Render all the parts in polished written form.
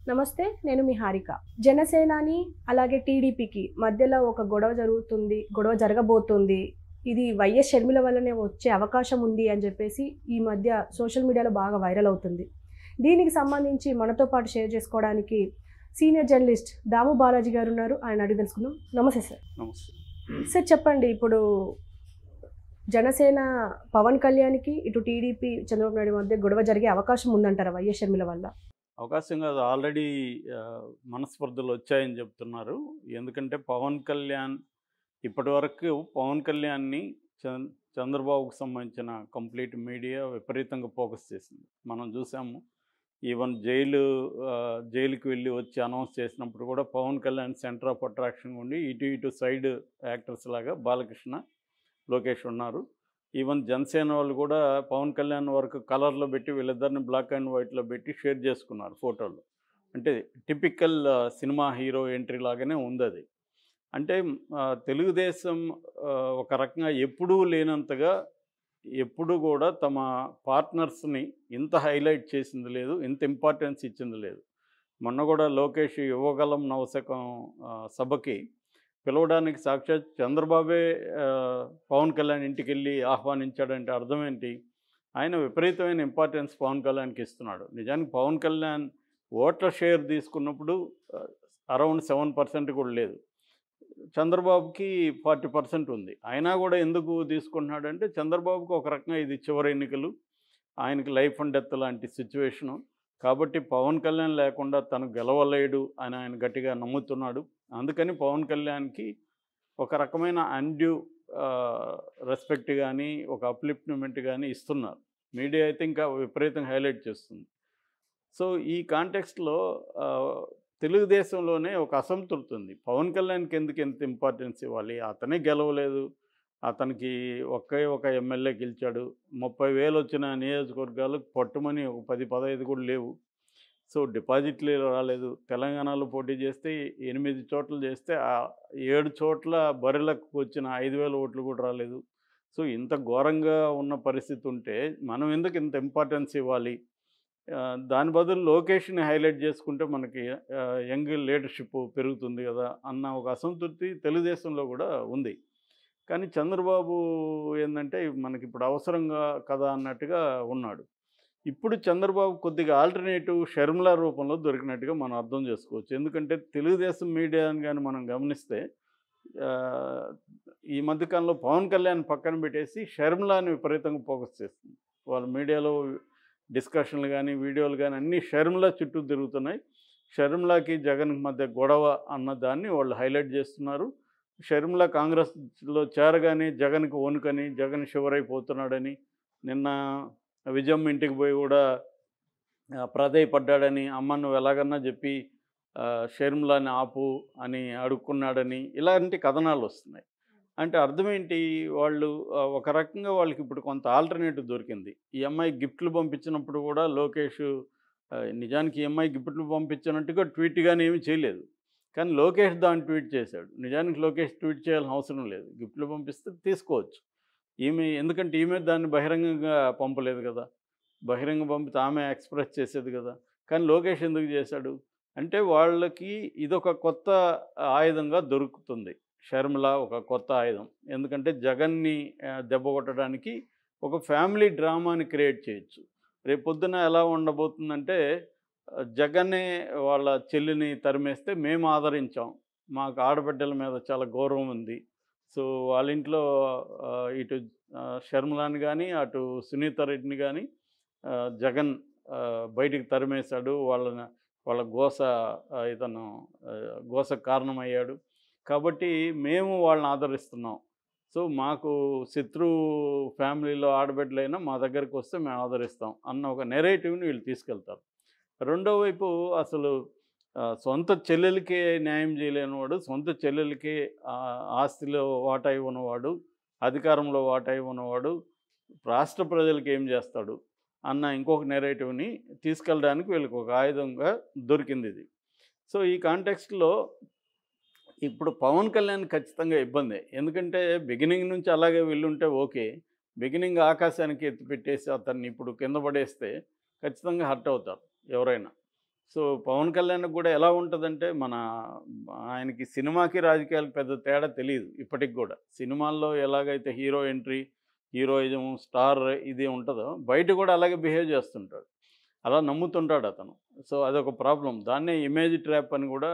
నమస్తే. నేను మీ హారిక. జనసేనాని అలాగే టీడీపీకి మధ్యలో ఒక గొడవ జరగబోతుంది. ఇది వైఎస్ షర్మిల వల్లనే వచ్చే అవకాశం ఉంది అని జెప్పేసి ఈ మధ్య సోషల్ మీడియాలో బాగా వైరల్ అవుతుంది. దీనికి సంబంధించి మనతో పాటు షేర్ చేసుకోవడానికి సీనియర్ జర్నలిస్ట్ దాము బాలాజీ గారున్నారు. ఆయన అడిగి తెలుసుకుందాం. నమస్తే సార్. నమస్తే. సార్ చెప్పండి, ఇప్పుడు జనసేన పవన్ కళ్యాణ్‌కి, ఇటు టీడీపీ చంద్రబాబు నాయుడు మధ్య గొడవ జరిగే అవకాశం ఉందంటారా వైఎస్ షర్మిల వల్ల? అవకాశం కాదు, ఆల్రెడీ మనస్పర్ధలు వచ్చాయని చెప్తున్నారు. ఎందుకంటే ఇప్పటివరకు పవన్ కళ్యాణ్‌ని చంద్రబాబుకు సంబంధించిన కంప్లీట్ మీడియా విపరీతంగా ఫోకస్ చేసింది. మనం చూసాము. ఈవెన్ జైలుకి వెళ్ళి వచ్చి అనౌన్స్ చేసినప్పుడు కూడా Pawan Kalyan centre of attraction ఉండి ఇటు సైడ్ యాక్టర్స్ లాగా బాలకృష్ణ, లోకేష్ ఉన్నారు. ఈవెన్ జనసేన వాళ్ళు కూడా పవన్ కళ్యాణ్ వరకు కలర్లో పెట్టి వీళ్ళిద్దరిని బ్లాక్ అండ్ వైట్లో పెట్టి షేర్ చేసుకున్నారు ఫోటోలు. అంటే టిపికల్ సినిమా హీరో ఎంట్రీ లాగానే ఉంది అది. అంటే తెలుగుదేశం ఒక రకంగా ఎప్పుడూ లేనంతగా ఎప్పుడు కూడా తమ పార్ట్నర్స్ని ఇంత హైలైట్ చేసింది లేదు, ఇంత ఇంపార్టెన్స్ ఇచ్చింది లేదు. మొన్న కూడా లోకేష్ యువగలం నవశకం సభకి పిలవడానికి సాక్షాత్ చంద్రబాబే పవన్ కళ్యాణ్ ఇంటికెళ్ళి ఆహ్వానించాడంటే అర్థం ఏంటి? ఆయన విపరీతమైన ఇంపార్టెన్స్ పవన్ కళ్యాణ్కి ఇస్తున్నాడు. నిజానికి పవన్ కళ్యాణ్ ఓట్ల షేర్ తీసుకున్నప్పుడు అరౌండ్ 7% కూడా లేదు. చంద్రబాబుకి 40% ఉంది. అయినా కూడా ఎందుకు తీసుకుంటున్నాడంటే చంద్రబాబుకి ఒక రకంగా ఇది చివరి ఎన్నికలు, ఆయనకి లైఫ్ అండ్ డెత్ లాంటి సిచ్యువేషను. కాబట్టి పవన్ కళ్యాణ్ లేకుండా తను గెలవలేడు అని ఆయన గట్టిగా నమ్ముతున్నాడు. అందుకని పవన్ కళ్యాణ్కి ఒక రకమైన అన్డ్యూ రెస్పెక్ట్ కానీ, ఒక అప్లిఫ్ట్మెంట్ కానీ ఇస్తున్నారు. మీడియా అయితే ఇంకా విపరీతంగా హైలైట్ చేస్తుంది. సో ఈ కాంటెక్స్ట్లో తెలుగుదేశంలోనే ఒక అసంతృప్తి ఉంది. పవన్ కళ్యాణ్కి ఎందుకు ఎంత ఇంపార్టెన్స్ ఇవ్వాలి? అతనే గెలవలేదు, అతనికి ఒక ఎమ్మెల్యే గెలిచాడు. 30,000 వచ్చిన నియోజకవర్గాలు పట్టుమని ఒక 10, 15 కూడా లేవు. సో డిపాజిట్లు రాలేదు. తెలంగాణలో పోటీ చేస్తే 8 చోట్ల చేస్తే 7 చోట్ల బరిలకు వచ్చిన 5,000 ఓట్లు కూడా రాలేదు. సో ఇంత ఘోరంగా ఉన్న పరిస్థితి ఉంటే మనం ఎందుకు ఇంత ఇంపార్టెన్స్ ఇవ్వాలి? దాని బదులు లోకేష్‌ని హైలైట్ చేసుకుంటే మనకి యంగ్ లీడర్‌షిప్ పెరుగుతుంది కదా అన్న ఒక అసంతృప్తి తెలుగుదేశంలో కూడా ఉంది. కానీ చంద్రబాబు ఏందంటే మనకిప్పుడు అవసరంగా కదా అన్నట్టుగా ఉన్నాడు. ఇప్పుడు చంద్రబాబు కొద్దిగా ఆల్టర్‌నేటివ్ షర్మిల రూపంలో దొరికినట్టుగా మనం అర్థం చేసుకోవచ్చు. ఎందుకంటే తెలుగుదేశం మీడియాని గాని మనం గమనిస్తే ఆహ్, ఈ మధ్య కాలంలో పవన్ కళ్యాణ్ పక్కన పెట్టేసి షర్మిలాని విపరీతంగా ఫోకస్ చేస్తుంది. వాళ్ళ మీడియాలో డిస్కషన్లు గానీ, వీడియోలు గానీ అన్నీ షర్మిల చుట్టూ తిరుగుతున్నాయి. షర్మిలకి జగన్‌కి మధ్య గొడవ అన్న దాన్ని వాళ్ళు హైలైట్ చేస్తున్నారు. షర్మిల కాంగ్రెస్‌లో చేరగానే జగన్‌కి వణుకని, జగన్ షివరైపోతున్నాడని, నిన్న విజయమ్మ ఇంటికి పోయి కూడా ప్రాధేయపడ్డాడని, అమ్మ నువ్వు ఎలాగన్నా చెప్పి షర్మిలాని ఆపు అని అడుక్కున్నాడని, ఇలాంటి కథనాలు వస్తున్నాయి. అంటే అర్థమేంటి? వాళ్ళు ఒక రకంగా వాళ్ళకి ఇప్పుడు కొంత ఆల్టర్‌నేటివ్ దొరికింది. ఈ అమ్మాయి గిఫ్ట్‌లు పంపించినప్పుడు కూడా లోకేష్ నిజానికి ఈ అమ్మాయి గిఫ్ట్‌లు పంపించినట్టుగా ట్వీట్ గాని ఏమీ చేయలేదు. కానీ లోకేష్ దాన్ని ట్వీట్ చేశాడు. నిజానికి లోకేష్ ట్వీట్ చేయాల్సిన అవసరం లేదు. గిఫ్ట్‌లు పంపిస్తే తీసుకోవచ్చు. ఎందుకంటే ఈమె దాన్ని బహిరంగంగా పంపలేదు కదా! బహిరంగ పంపితే ఆమె ఎక్స్‌ప్రెస్ చేసేది కదా! కానీ లోకేష్ ఎందుకు చేశాడు? అంటే వాళ్ళకి ఇదొక కొత్త ఆయుధంగా దొరుకుతుంది. షర్మిల ఒక కొత్త ఆయుధం. ఎందుకంటే జగన్‌ని దెబ్బ కొట్టడానికి ఒక ఫ్యామిలీ డ్రామాని క్రియేట్ చేయొచ్చు. రేపొద్దున ఎలా ఉండబోతుందంటే జగన్నే వాళ్ళ చెల్లిని తరిమేస్తే మేము ఆదరించాం. మాకు ఆడబిడ్డల మీద చాలా గౌరవం ఉంది. సో వాళ్ళ ఇంట్లో ఇటు షర్మిలాని గానీ, అటు సునీత రెడ్డిని గానీ జగన్ బయటికి తరిమేశాడు. వాళ్ళ గోసకు కారణమయ్యాడు. కాబట్టి మేము వాళ్ళని ఆదరిస్తున్నాం. సో మాకు శత్రువు ఫ్యామిలీలో ఆడబిడ్డలైనా మా దగ్గరికొస్తే మేము ఆదరిస్తాం అన్న ఒక నెరేటివ్‌ని వీళ్ళు తీసుకెళ్తారు. రెండో వైపు అసలు సొంత చెల్లెలికే న్యాయం చేయలేనివాడు, సొంత చెల్లెలికే ఆస్తిలో వాటా ఇవ్వనివాడు, అధికారంలో వాటా ఇవ్వనివాడు రాష్ట్ర ప్రజలకి ఏం చేస్తాడు అన్న ఇంకొక నెరేటివ్‌ని తీసుకెళ్ళడానికి వీళ్ళకి ఒక ఆయుధంగా దొరికిందిది. సో ఈ కాంటెక్స్ట్‌లో ఇప్పుడు పవన్ కళ్యాణ్ ఖచ్చితంగా ఇబ్బందే. ఎందుకంటే బిగినింగ్ నుంచి అలాగే వెళ్ళుంటే ఓకే. బిగినింగ్ ఆకాశానికి ఎత్తిపెట్టేసి అతన్ని ఇప్పుడు కింద పడేస్తే ఖచ్చితంగా హర్ట్ అవుతారు ఎవరైనా. సో పవన్ కళ్యాణ్‌కి కూడా ఎలా ఉంటదంటే, ఆయనకి సినిమాకి, రాజకీయాలకి పెద్ద తేడా తెలీదు ఇప్పటికి గూడా. సినిమాల్లో ఎలాగైతే హీరో ఎంట్రీ, హీరోయిజం, స్టార్ ఇది ఉంటదో, బయట కూడా అలాగే బిహేవ్ చేస్తుంటాడు. అలా నమ్ముతుంటాడు అతను. సో అదొక ప్రాబ్లమ్. దాన్నే ఇమేజ్ ట్రాప్ అని కూడా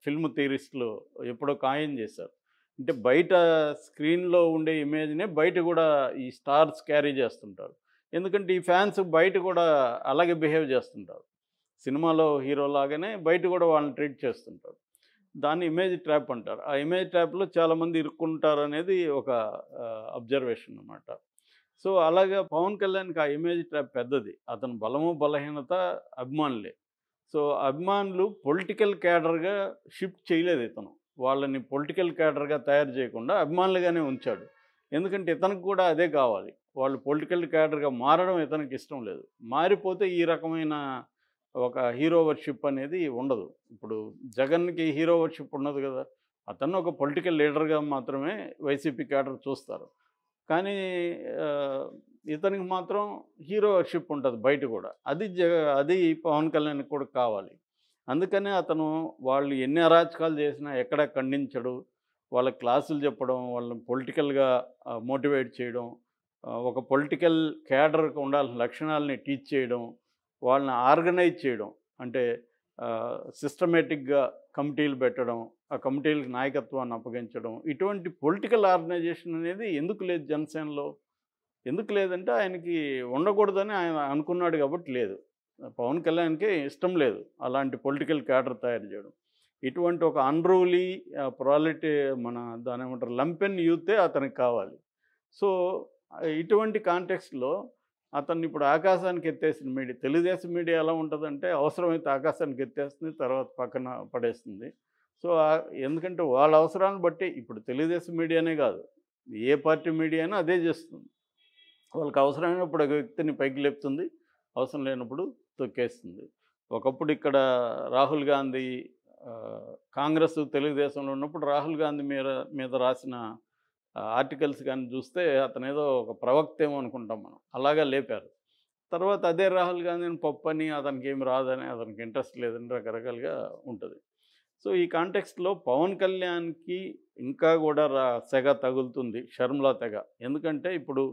ఫిల్మ్ థియరిస్టులు ఎప్పుడో కాయిన్ చేశారు. అంటే బయట స్క్రీన్‌లో ఉండే ఇమేజ్‌నే బయట కూడా ఈ స్టార్స్ క్యారీ చేస్తుంటారు. ఎందుకంటే ఈ ఫ్యాన్స్ బయట కూడా అలాగే బిహేవ్ చేస్తుంటారు. సినిమాలో హీరో లాగానే బయట కూడా వాళ్ళని ట్రీట్ చేస్తుంటారు. దాన్ని ఇమేజ్ ట్రాప్ అంటారు. ఆ ఇమేజ్ ట్రాప్‌లో చాలామంది ఇరుక్కుంటారనేది ఒక అబ్జర్వేషన్ అన్నమాట. సో అలాగా పవన్ కళ్యాణ్‌కి ఆ ఇమేజ్ ట్రాప్ పెద్దది. అతని బలము, బలహీనత అభిమానులే. సో అభిమానులు పొలిటికల్ క్యాడర్‌గా షిఫ్ట్ చేయలేదు ఇతను. వాళ్ళని పొలిటికల్ క్యాడర్‌గా తయారు చేయకుండా అభిమానులుగానే ఉంచాడు. ఎందుకంటే ఇతనికి కూడా అదే కావాలి. వాళ్ళు పొలిటికల్ క్యాడర్‌గా మారడం ఇతనికి ఇష్టం లేదు. మారిపోతే ఈ రకమైన ఒక హీరో వర్షిప్ అనేది ఉండదు. ఇప్పుడు జగన్‌కి హీరో వర్షిప్ ఉండదు కదా! అతన్ని ఒక పొలిటికల్ లీడర్‌గా మాత్రమే వైసీపీ క్యాడర్ చూస్తారు. కానీ ఆహ్, ఇతనికి మాత్రం హీరో వర్షిప్ ఉంటది బయట గూడా. అది పవన్ కళ్యాణ్‌కి కూడా కావాలి. అందుకనే అతను వాళ్ళు ఎన్ని అరాచకాలు చేసినా ఎక్కడ ఖండించడు. వాళ్ళకి క్లాసులు చెప్పడం, వాళ్ళని పొలిటికల్‌గా మోటివేట్ చేయడం, ఒక పొలిటికల్ క్యాడర్‌కి ఉండాల్సిన లక్షణాలని టీచ్ చేయడం, వాళ్ళని ఆర్గనైజ్ చేయడం. అంటే సిస్టమేటిక్‌గా కమిటీలు పెట్టడం, ఆ కమిటీలకు నాయకత్వాన్ని అప్పగించడం. ఇటువంటి పొలిటికల్ ఆర్గనైజేషన్ అనేది ఎందుకు లేదు జనసేనలో? ఎందుకు లేదంటే ఆయనకి ఉండకూడదని ఆయన అనుకున్నాడు కాబట్టి లేదు. పవన్ కళ్యాణ్‌కి ఇష్టం లేదు అలాంటి పొలిటికల్ క్యాడర్ తయారు చేయడం. ఇటువంటి ఒక అన్‌రూలీ ప్రాలిటీ మన దాన్నేమంటారు లంపెన్ యూతే అతనికి కావాలి. సో, ఇటువంటి కాంటెక్స్ట్‌లో అతన్ని ఇప్పుడు ఆకాశానికి ఎత్తేసిన మీడియా తెలుగుదేశం మీడియా ఎలా ఉంటదంటే అవసరమైతే ఆకాశానికి ఎత్తేస్తుంది. తర్వాత పక్కన పడేస్తుంది. సో, ఎందుకంటే వాళ్ళ అవసరాన్ని బట్టి ఇప్పుడు తెలుగుదేశం మీడియానే కాదు. ఏ పార్టీ మీడియా అయినా అదే చేస్తుంది. వాళ్ళకి అవసరమైనప్పుడు ఒక వ్యక్తిని పైకి లేపుతుంది. అవసరం లేనప్పుడు తొక్కేస్తుంది. ఒకప్పుడు ఇక్కడ రాహుల్ గాంధీ కాంగ్రెస్, తెలుగుదేశంలో ఉన్నప్పుడు రాహుల్ గాంధీ మీద రాసిన ఆర్టికల్స్ గాని చూస్తే అతనేదో ఒక ప్రవక్తేమో అనుకుంటాం మనం. అలాగా లేపారు. తర్వాత అదే రాహుల్ గాంధీని పప్పని, అతనికేమి రాదని, అతనికి ఇంట్రెస్ట్ లేదని రకరకాలుగా ఉంటది. సో, ఈ కాంటెక్స్ట్‌లో పవన్ కళ్యాణ్‌కి ఇంకా గూడా సెగ తగులుతుంది. షర్మిల తెగ. ఎందుకంటే ఇప్పుడు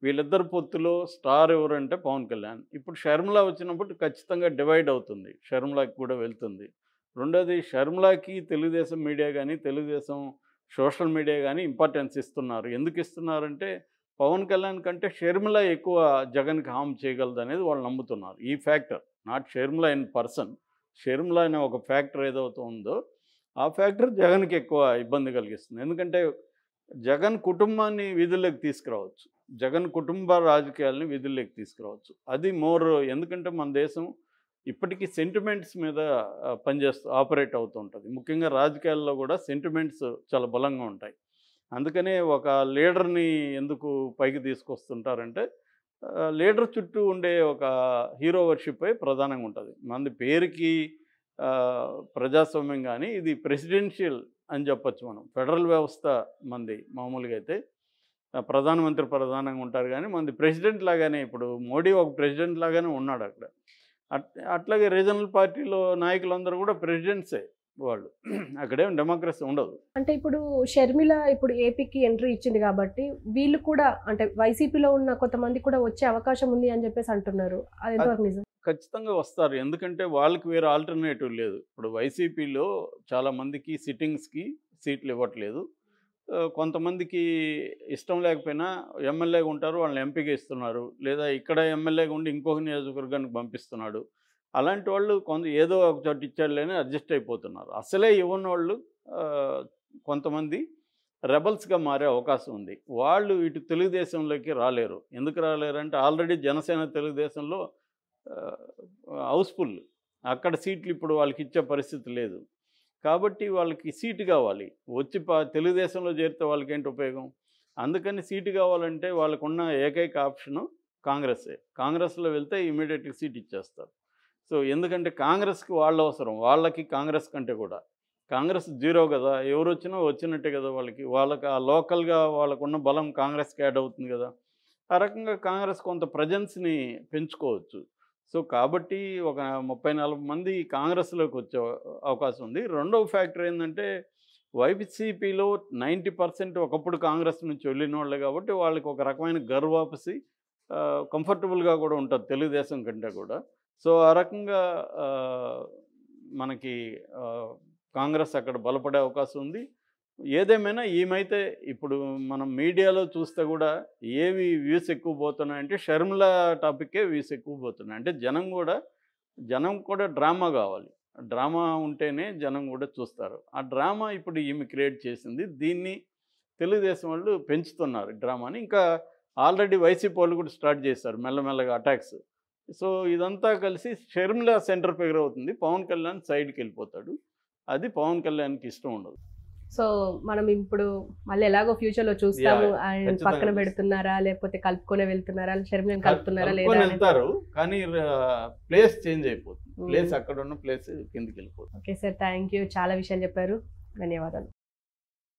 వీళ్ళిద్దరి పొత్తులో స్టార్ ఎవరంటే పవన్ కళ్యాణ్. ఇప్పుడు షర్మిల వచ్చినప్పుడు ఖచ్చితంగా డివైడ్ అవుతుంది. షర్మిలకి కూడా వెళ్తుంది. రెండోది షర్మిలకి తెలుగుదేశం మీడియా గాని, తెలుగుదేశం సోషల్ మీడియా గాని ఇంపార్టెన్స్ ఇస్తున్నారు. ఎందుకు ఇస్తున్నారంటే పవన్ కళ్యాణ్ కంటే షర్మిల ఎక్కువ జగన్‌కి హార్మ్ చేయగలదనేది వాళ్ళు నమ్ముతున్నారు. ఈ factor. Not Sharmila in person. Sharmila అనే ఒక ఫ్యాక్టర్ ఏదైతే ఉందో, ఆ ఫ్యాక్టర్ జగన్‌కి ఎక్కువ ఇబ్బంది కలిగిస్తుంది. ఎందుకంటే జగన్ కుటుంబాన్ని వీధుల్లోకి తీసుకురావచ్చు. జగన్ కుటుంబ రాజకీయాలని వీధుల్లోకి తీసుకురావచ్చు. అది మోర్ ఎందుకంటే మన దేశం ఇప్పటికీ సెంటిమెంట్స్ మీద ఆపరేట్ అవుతూ ఉంటది. ముఖ్యంగా రాజకీయాల్లో కూడా సెంటిమెంట్స్ చాలా బలంగా ఉంటాయి. అందుకనే ఒక లీడర్‌ని ఎందుకు పైకి తీసుకొస్తుంటారంటే లీడర్ చుట్టూ ఉండే ఒక హీరో వర్షిప్పే ప్రధానంగా ఉంటది. మనది పేరుకి ప్రజాస్వామ్యం గానీ, ఇది ప్రెసిడెన్షియల్ అని చెప్పొచ్చు మనం. ఫెడరల్ వ్యవస్థ మనది మామూలుగా అయితే. ప్రధానమంత్రి ప్రధానంగా ఉంటారు గానీ, మనది ప్రెసిడెంట్ లాగానే ఇప్పుడు మోడీ ఒక ప్రెసిడెంట్ లాగానే ఉన్నాడక్కడ. అట్లాగే రీజనల్ పార్టీలో నాయకులందరూ కూడా ప్రెసిడెంట్సే వాళ్ళు. అక్కడేం డెమోక్రసీ ఉండదు. అంటే ఇప్పుడు షర్మిల ఇప్పుడు ఏపీకి ఎంట్రీ ఇచ్చింది కాబట్టి, వీళ్ళు కూడా అంటే వైసీపీలో ఉన్న కొంతమంది కూడా వచ్చే అవకాశం ఉంది అని చెప్పేసి అంటున్నారు. అది ఎంతవరకు నిజం? ఖచ్చితంగా వస్తారు. ఎందుకంటే వాళ్ళకి వేరే ఆల్టర్‌నేటివ్ లేదు. ఇప్పుడు వైసీపీలో చాలామందికి సిట్టింగ్స్‌కి సీట్లు ఇవ్వట్లేదు. కొంతమందికి ఇష్టం లేకపోయినా ఎమ్మెల్యేగా ఉంటారు. వాళ్ళని ఎంపీగా ఇస్తున్నారు. లేదా ఇక్కడ ఎమ్మెల్యేగా ఉండి ఇంకొక నియోజకవర్గానికి పంపిస్తున్నాడు. అలాంటి వాళ్ళు ఏదో ఒక చోట ఇచ్చాడులే అని అడ్జస్ట్ అయిపోతున్నారు. అసలే ఇవ్వనోళ్ళు కొంతమంది రెబెల్స్‌గా మారే అవకాశం ఉంది. వాళ్ళు ఇటు తెలుగుదేశంలోకి రాలేరు. ఎందుకు రాలేరంటే ఆల్రెడీ జనసేన తెలుగుదేశంలో ఆహ్, హౌస్‌ఫుల్. అక్కడ సీట్లు ఇప్పుడు వాళ్ళకిచ్చే పరిస్థితి లేదు. కాబట్టి వాళ్ళకి సీటు కావాలి. వచ్చి తెలుగుదేశంలో చేరితే వాళ్ళకేంటి ఉపయోగం? అందుకని సీటు కావాలంటే వాళ్ళకున్న ఏకైక ఆప్షను కాంగ్రెస్సే. కాంగ్రెస్‌లో వెళ్తే ఇమ్మీడియేట్‌గా సీట్ ఇచ్చేస్తారు. సో, ఎందుకంటే కాంగ్రెస్‌కి వాళ్ళవసరం. వాళ్ళకి కాంగ్రెస్ కంటే కూడా. కాంగ్రెస్ జీరో గదా! ఎవరొచ్చినా వచ్చినట్టే గదా! వాళ్ళకి. వాళ్ళకి ఆ లోకల్‌గా వాళ్ళకున్న బలం కాంగ్రెస్‌కి యాడ్ అవుతుంది గదా! ఆ రకంగా కాంగ్రెస్ కొంత ప్రెజెన్స్‌ని పెంచుకోవచ్చు. సో కాబట్టి ఒక 30-40 మంది కాంగ్రెస్లోకి వచ్చే అవకాశం ఉంది. రెండవ ఫ్యాక్టర్ ఏంటంటే వైసీపీలో 90% ఒకప్పుడు కాంగ్రెస్ నుంచి వెళ్ళిన వాళ్ళే కాబట్టి వాళ్ళకి ఒక రకమైన గర్వాపసి కంఫర్టబుల్గా కూడా ఉంటుంది తెలుగుదేశం కంటే కూడా. సో ఆ రకంగా మనకి కాంగ్రెస్ అక్కడ బలపడే అవకాశం ఉంది. ఏదేమైనా ఈమైతే ఇప్పుడు మనం మీడియాలో చూస్తే కూడా ఏవి వ్యూస్ ఎక్కువ పోతున్నాయంటే షర్మిల టాపిక్కే వ్యూస్ ఎక్కువ పోతున్నాయి. అంటే జనం కూడా డ్రామా కావాలి. డ్రామా ఉంటేనే జనం కూడా చూస్తారు. ఆ డ్రామా ఇప్పుడు ఈమె క్రియేట్ చేసింది. దీన్ని తెలుగుదేశం వాళ్ళు పెంచుతున్నారు డ్రామాని. ఇంకా ఆల్రెడీ వైసీపీ వాళ్ళు కూడా స్టార్ట్ చేశారు మెల్లమెల్లగా అటాక్స్. సో ఇదంతా కలిసి షర్మిల సెంటర్ ఫిగర్ అవుతుంది. పవన్ కళ్యాణ్ సైడ్కి వెళ్ళిపోతాడు. అది పవన్ కళ్యాణ్కి ఇష్టం ఉండదు. సో మనం ఇప్పుడు మళ్ళీ ఎలాగో ఫ్యూచర్లో చూస్తాము. Yeah, ఆయన ఖచ్చితంగా పక్కన చూస్తాం. పెడుతున్నారా లేకపోతే కలుపుకొనే వెళ్తున్నారా, షర్మిలని కలుపుతున్నారా లేదా కలుపుకొని అనేది. వెళ్తారు కానీ ప్లేస్ చేంజ్ అయిపోతుంది. ప్లేస్ అక్కడ ఉన్న ప్లేస్ కిందికి వెళ్ళిపోతుంది. Okay sir, thank you. చాలా విషయాలు చెప్పారు. ధన్యవాదాలు.